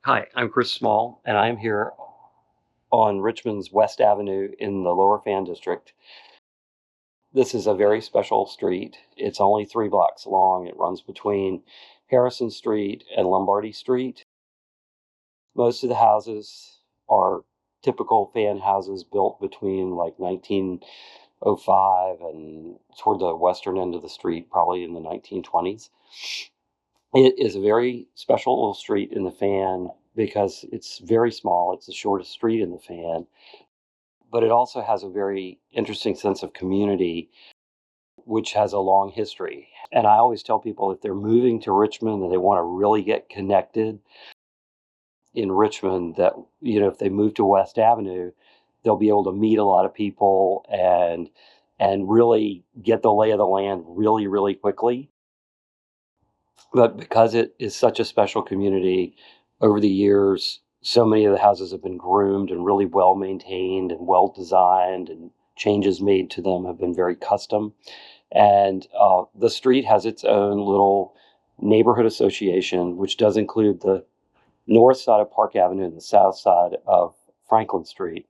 Hi, I'm Chris Small, and I'm here on Richmond's West Avenue in the Lower Fan District. This is a very special street. It's only 3 blocks long. It runs between Harrison Street and Lombardy Street. Most of the houses are typical fan houses built between like 1905 and toward the western end of the street, probably in the 1920s. It is a very special little street in the fan because it's very small. It's the shortest street in the fan, but it also has a very interesting sense of community, which has a long history. And I always tell people if they're moving to Richmond and they want to really get connected in Richmond, that, if they move to West Avenue, they'll be able to meet a lot of people and really get the lay of the land really, really quickly. But because it is such a special community, over the years, so many of the houses have been groomed and really well maintained and well designed, and changes made to them have been very custom. And the street has its own little neighborhood association, which does include the north side of Park Avenue and the south side of Franklin Street.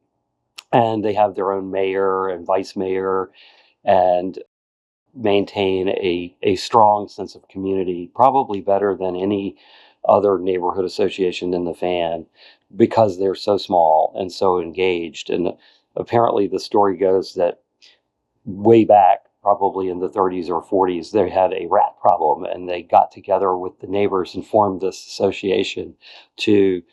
And they have their own mayor and vice mayor, and maintain a strong sense of community, probably better than any other neighborhood association in the fan, because they're so small and so engaged. And apparently the story goes that way back, probably in the 30s or 40s, they had a rat problem, and they got together with the neighbors and formed this association to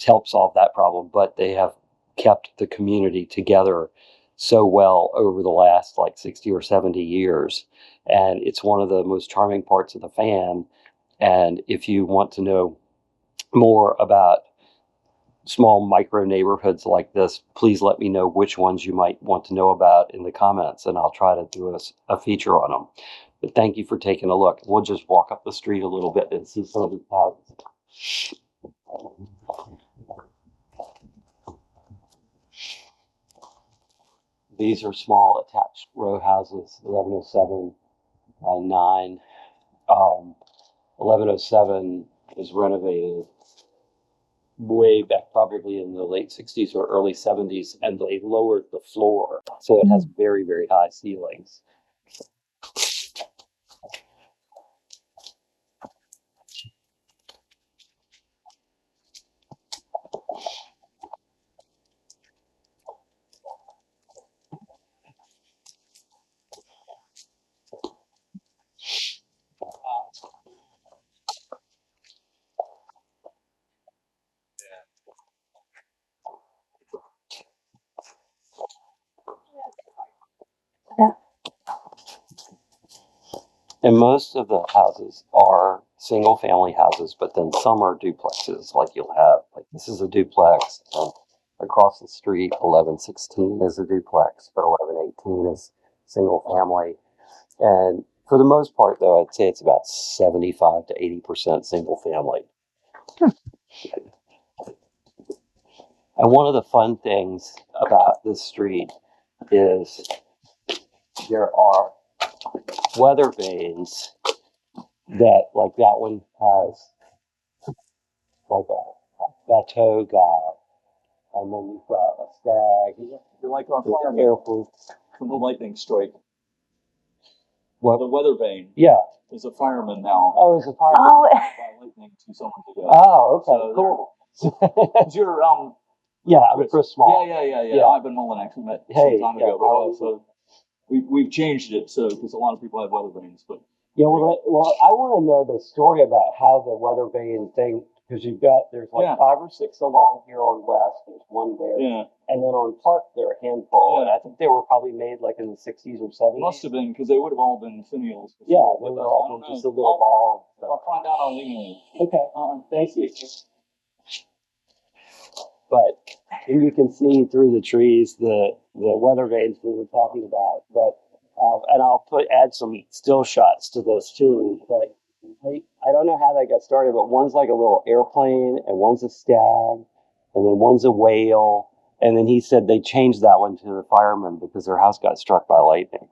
help solve that problem. But they have kept the community together so well over the last like 60 or 70 years. And it's one of the most charming parts of the fan. And if you want to know more about small micro neighborhoods like this, please let me know which ones you might want to know about in the comments, and I'll try to do a feature on them. But thank you for taking a look. We'll just walk up the street a little bit and see some of these houses. These are small attached row houses, 1107 9. 1107 was renovated way back, probably in the late 60s or early 70s, and they lowered the floor. So it has very, very high ceilings. And most of the houses are single family houses, but then some are duplexes. Like you'll have, like this is a duplex. Across the street, 1116 is a duplex, but 1118 is single family. And for the most part, though, I'd say it's about 75 to 80% single family. And one of the fun things about this street is there are weather vanes that, like that one has like a bateau guy, and then you've got a stag. You're like our fireman Airproof. from the lightning strike. What? The weather vane Yeah. is a fireman now. Oh, it's a fire. Oh, By lightning 2 summers ago. Oh, okay, So cool. You're Yeah, I'm Chris Small. Yeah. I've been Mullen actually met Hey, some time yeah, ago. But, so we've changed it so because a lot of people have weather vanes, but Yeah, well, I want to know the story about how the weather vane thing, because there's like Yeah. 5 or 6 along here on West, there's one there, yeah, and then on Park there are a handful, and Yeah. I think they were probably made like in the 60s or it 70s. must have been because they would have all been finials. Yeah, before, they but were I all don't know. just a little ball. I'll find out on email. Okay, thank you. But you can see through the trees the weather vanes we were talking about. But and I'll add some still shots to those too. But I don't know how that got started, but one's like a little airplane, and one's a stag, and then one's a whale. And then he said they changed that one to the firemen because their house got struck by lightning.